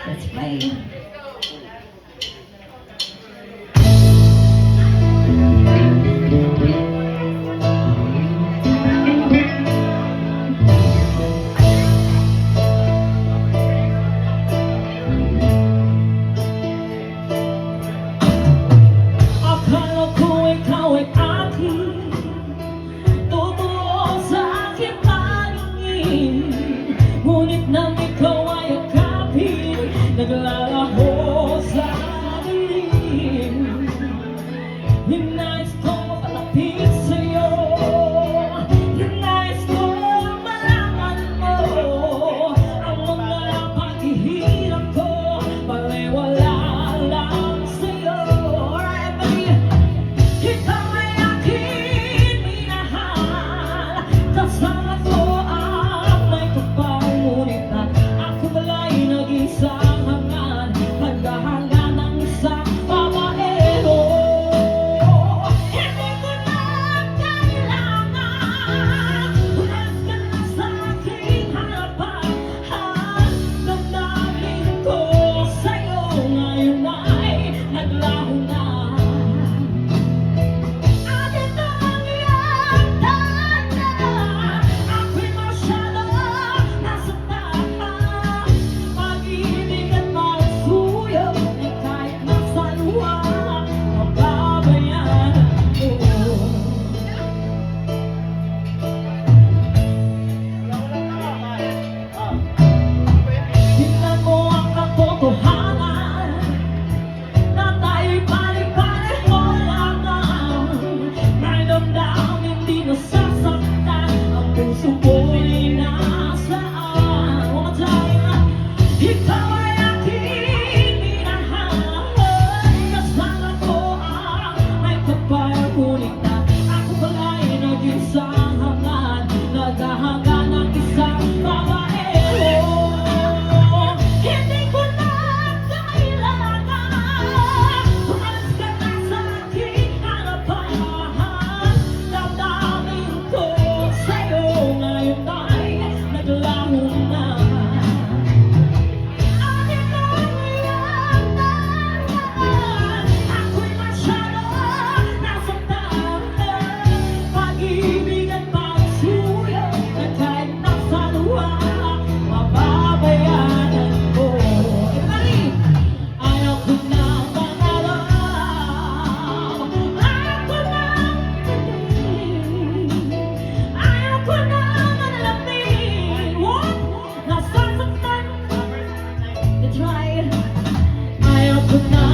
Let's play. Akala ko ikaw ay aking totoo sa aking paningin, ngunit nang ikaw ay akapin, naglalaho sa dilim. Hinais ko mapalapit sa'yo, hinais ko malaman mo ang mga paghihirap ko, baliwala lang sa'yo. Alright, buddy. Ikaw ay aking minahal, kasama ko ang may kapal, ngunit ako bala'y nag-isang hangad, handa-handa ng isang babaero. Hindi ko na kailangan, ulas ka na sa aking harapan, damdamin ko sa'yo ngayon ay naglaho na. At ito ang iyong tanda, ako'y masyadong nasaktan. Pag-ibig at magsuyo ay kahit nasa luha, mababayaran ko. Tingnan mo ang katotohanan na tayo'y pare-pareho lamang. May damdamin di nasasaktan, ang puso ko'y nasaan. One more time. Ikaw ay aking minahal, kasama ko ang may kapal, ngunit ako bala'y nag-isang hangad, naghahaga ng isang babaero. Hindi ko na kailangan, umalis ka na sa aking harapan, damdamin ko sa'yo ngayon ay naglaho na. At ito ang iyong tanda, ako'y masyadong nasaktan. Pag-ibig at pagsuyo na kahit nasa luha, mababayaran ko. Everybody! Ayaw ko na mangarap, ayaw ko na maging, ayaw ko na manalamin. What? Nasasaktan? That's right. Ayaw ko na